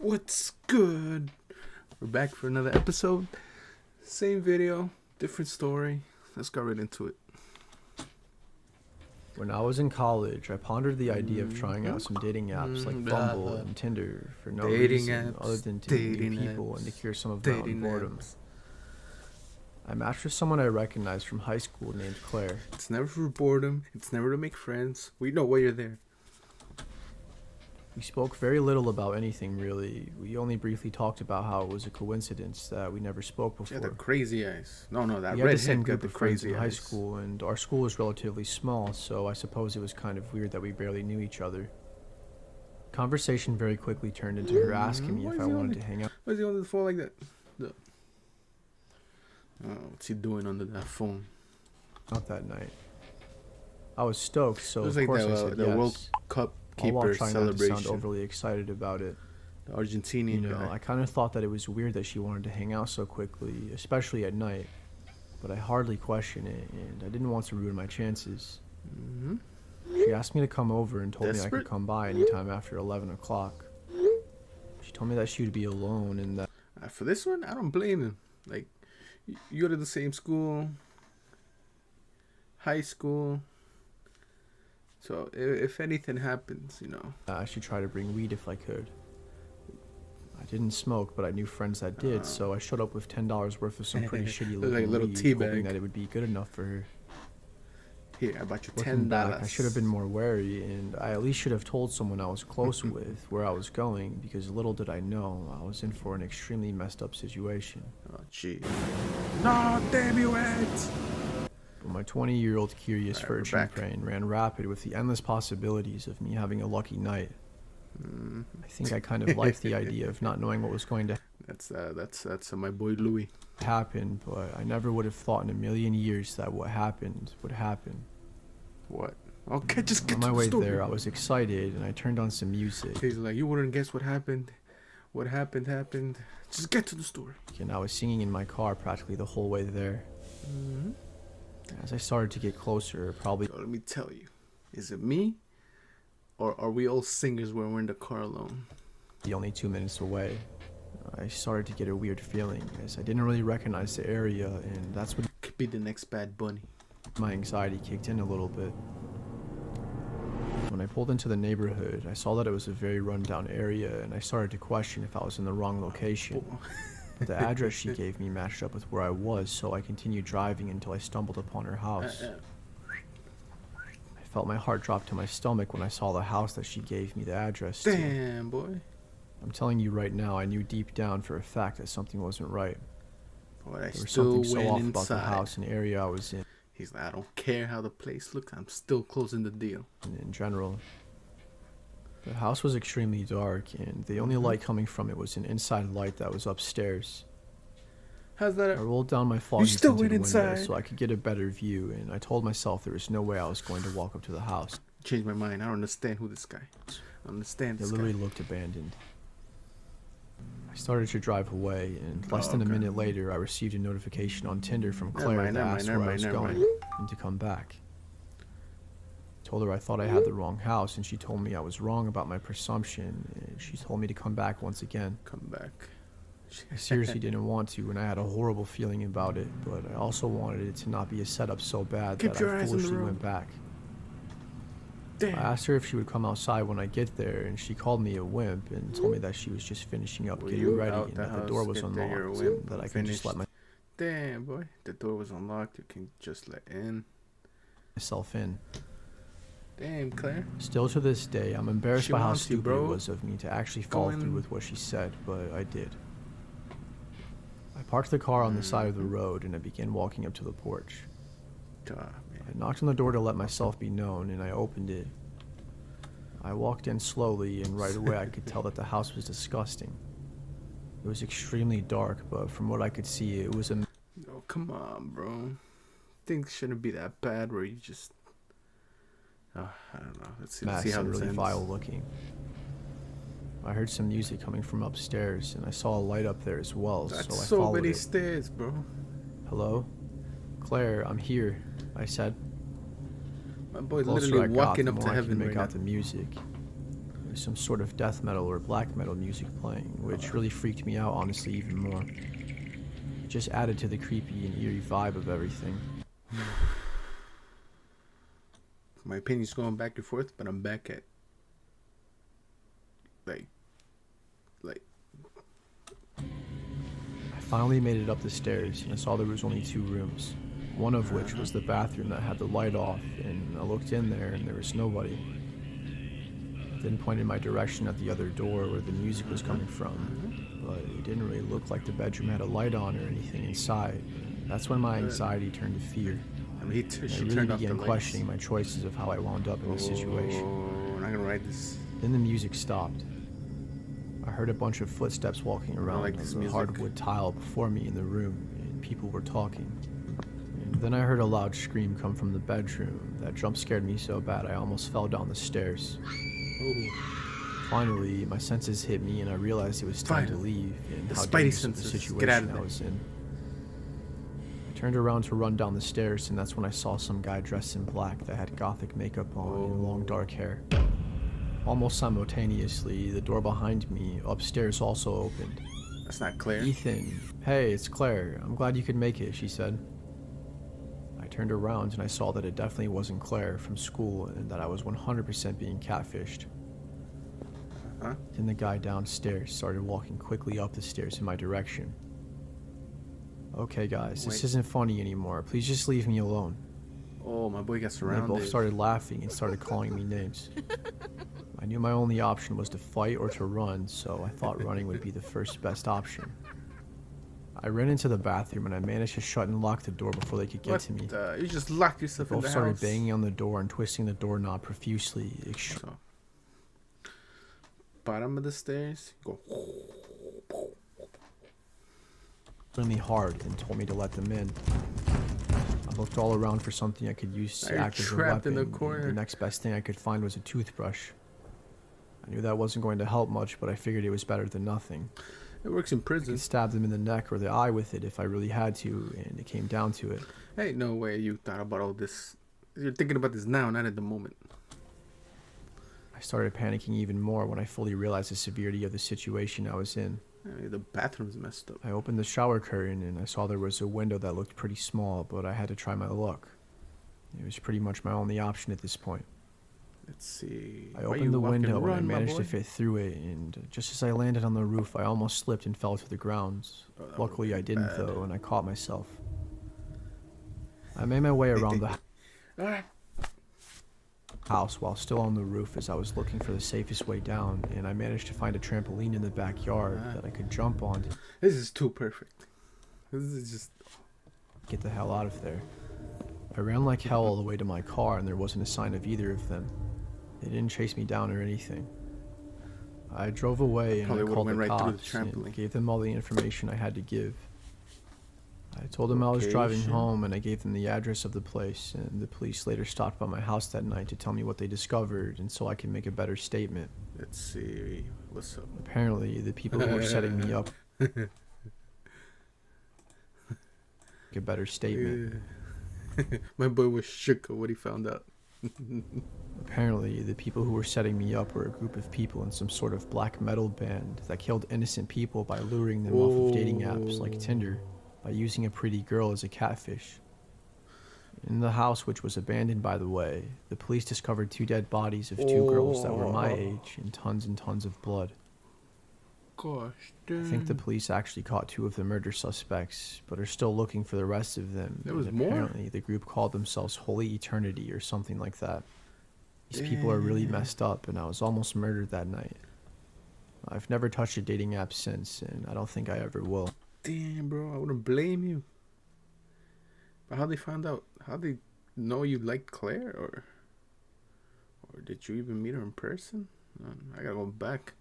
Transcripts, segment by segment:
What's good? We're back for another episode. Same video, different story. Let's get right into it. When I was in college, I pondered the idea of trying out some dating apps like Bumble and Tinder for no reason other than to meet new people and to cure some of my own boredom. I matched with someone I recognized from high school named Claire. It's never for boredom. It's never to make friends. We know why you're there. We spoke very little about anything, really. We only briefly talked about how it was a coincidence that we never spoke before. She had the crazy eyes. No, that we had the redhead same got group the of friends crazy in high eyes. school, and our school was relatively small, so I suppose it was kind of weird that we barely knew each other. Conversation very quickly turned into her asking me if I wanted to hang out. Why is he on the phone like that? What's he doing under that phone? Not that night. I was stoked, so It was of like course the, I said the yes. World Cup All while keeper trying not to celebration. sound overly excited about it. The Argentinian guy. I kind of thought that it was weird that she wanted to hang out so quickly, especially at night. But I hardly questioned it, and I didn't want to ruin my chances. Mm-hmm. She asked me to come over and told me I Desperate? could come by anytime after 11 o'clock. She told me that she would be alone and that For this one, I don't blame him. Like, you go to the same school, high school. So if anything happens, I should try to bring weed if I could. I didn't smoke, but I knew friends that did, so I showed up with $10 worth of some pretty shitty Look like a looking little weed, tea hoping bag. that it would be good enough for her. Here, I bought you Looking $10. back, I should have been more wary, and I at least should have told someone I was close with where I was going, because little did I know I was in for an extremely messed up situation. Oh, jeez. No, damn you, Eds! But my 20-year-old curious Alright, we're virgin back. brain ran rapid with the endless possibilities of me having a lucky night. I think I kind of liked the idea of not knowing what was going to That's my boy Louis. happen, but I never would have thought in a million years that what happened would happen. What? Okay, just get On to my the way story. there, I was excited, and I turned on some music, He's like, you wouldn't guess what happened. What happened. Just get to the story. and I was singing in my car practically the whole way there. Mm-hmm. As I started to get closer, probably So let me tell you, is it me, or are we all singers when we're in the car alone? only 2 minutes away, I started to get a weird feeling, as I didn't really recognize the area, and that's when Could be the next Bad Bunny. my anxiety kicked in a little bit. When I pulled into the neighborhood, I saw that it was a very rundown area, and I started to question if I was in the wrong location. But the address she gave me matched up with where I was, so I continued driving until I stumbled upon her house. I felt my heart drop to my stomach when I saw the house that she gave me the address to. Damn, boy. I'm telling you right now, I knew deep down for a fact that something wasn't right. Boy, I There was still something so went off inside. about the house and area I was in. He's like, I don't care how the place looks. I'm still closing the deal. In general. The house was extremely dark, and the only light coming from it was an inside light that was upstairs. How's I that? rolled down my foggy still tinted went window inside? so I could get a better view, and I told myself there was no way I was going to walk up to the house. Changed my mind. I don't understand who this guy. I don't understand It this literally guy. looked abandoned. I started to drive away, and less than a okay. minute later, I received a notification on Tinder from Never Claire mind, that never asked mind, where I was never going mind. and to come back. I told her I thought I had the wrong house, and she told me I was wrong about my presumption, and she told me to come back once again. Come back. I seriously didn't want to, and I had a horrible feeling about it, but I also wanted it to not be a setup so bad Keep that your I eyes on the foolishly road. went back. Damn. I asked her if she would come outside when I get there, and she called me a wimp and told me that she was just finishing up Were getting you ready out and the that the door house was if you're a unlocked, wimp, that I could just let finished? Damn, boy. The door was unlocked. You can just let in. myself in. Damn, Claire. Still to this day, I'm embarrassed She by how wants you, stupid bro. it was of me to actually follow Going- through with what she said, but I did. I parked the car on the side of the road, and I began walking up to the porch. Man. I knocked on the door to let myself be known, and I opened it. I walked in slowly, and right away I could tell that the house was disgusting. It was extremely dark, but from what I could see, it was a Oh, come on, bro. Things shouldn't be that bad where you just... I don't know. Let's see mess how and this really ends. vile looking. I heard some music coming from upstairs, and I saw a light up there as well, That's so I so followed many it. stairs, bro. Hello? Claire, I'm here, I said. My boy's The closer literally I got, walking the up to more I could heaven make right out now. the music. It was some sort of death metal or black metal music playing, which really freaked me out, honestly, even more. It just added to the creepy and eerie vibe of everything. My opinion's going back and forth, but I'm back at like I finally made it up the stairs, and I saw there was only 2 rooms, one of which was the bathroom that had the light off, and I looked in there and there was nobody. I then pointed my direction at the other door where the music was coming from, but it didn't really look like the bedroom had a light on or anything inside. That's when my anxiety turned to fear. I mean, I she really turned off the began lights. questioning my choices of how I wound up in this situation. Oh, I'm not gonna write this. Then the music stopped. I heard a bunch of footsteps walking around like on this the music. hardwood tile before me in the room, and people were talking. And then I heard a loud scream come from the bedroom that jump scared me so bad I almost fell down the stairs. Oh, Finally, my senses hit me and I realized it was time to Finally. leave and The how spidey dangerous of the senses. Get out of situation I there. was in. I turned around to run down the stairs, and that's when I saw some guy dressed in black that had gothic makeup on and long dark hair. Almost simultaneously, the door behind me upstairs also opened. that's not Claire. Ethan, hey, it's Claire. I'm glad you could make it, she said. I turned around and I saw that it definitely wasn't Claire from school and that I was 100% being catfished. Huh? Then the guy downstairs started walking quickly up the stairs in my direction. Okay, guys, this Wait. isn't funny anymore. Please just leave me alone. Oh, my boy got And they surrounded. both started laughing and started calling me names. I knew my only option was to fight or to run, so I thought running would be the first best option. I ran into the bathroom and I managed to shut and lock the door before they could get What to me. you just locked They yourself in both the started house. banging on the door and twisting the doorknob profusely. So, bottom of the stairs. Go. Extremely hard and told me to let them in. I looked all around for something I could use to Now you're act as a trapped in weapon. the and corner. The next best thing I could find was a toothbrush. I knew that wasn't going to help much, but I figured it was better than nothing. It works in I prison. could stab them in the neck or the eye with it if I really had to, and it came down to it. Hey, no way you thought about all this. You're thinking about this now, not at the moment. I started panicking even more when I fully realized the severity of the situation I was in. I mean, the bathroom's messed up. I opened the shower curtain and I saw there was a window that looked pretty small, but I had to try my luck. It was pretty much my only option at this point. Let's see. I Why you opened the walk and window and I run, my managed to boy? fit through it, and just as I landed on the roof, I almost slipped and fell to the ground. Oh, that Luckily, would've I been didn't, bad. though, and I caught myself. I made my way around the Ah, house while still on the roof as I was looking for the safest way down, and I managed to find a trampoline in the backyard that I could jump on to this is too perfect. This is just. get the hell out of there. I ran like hell all the way to my car, and there wasn't a sign of either of them. They didn't chase me down or anything. I drove away and Probably I would've called the went right through the cops trampoline. and gave them all the information I had to give. I told them I was driving Location. home and I gave them the address of the place, and the police later stopped by my house that night to tell me what they discovered and so I can make a better statement. Let's see. What's up? Apparently, the people who were setting me up make a better statement. My boy was shook at what he found out. Apparently, the people who were setting me up were a group of people in some sort of black metal band that killed innocent people by luring them off of dating apps like Tinder by using a pretty girl as a catfish. In the house, which was abandoned by the way, the police discovered 2 dead bodies of 2 girls that were my age and tons of blood. Gosh, I damn. think the police actually caught 2 of the murder suspects, but are still looking for the rest of them. There was and more? apparently, the group called themselves Holy Eternity or something like that. These people are really Damn. messed up, and I was almost murdered that night. I've never touched a dating app since, and I don't think I ever will. Damn, bro, I wouldn't blame you. But how they found out? How they know you liked Claire, or did you even meet her in person? I gotta go back.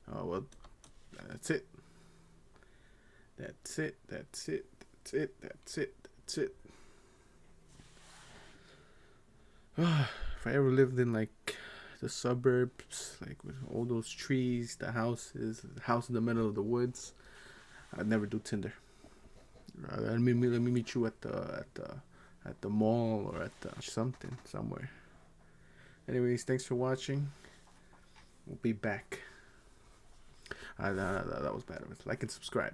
Oh well, that's it. That's it. That's it. That's it. That's it. That's it. If I ever lived in like the suburbs, like with all those trees, the houses, the house in the middle of the woods, I'd never do Tinder. Let me meet you at the mall or at somewhere. Anyways, thanks for watching. We'll be back. That was bad of it. Like and subscribe.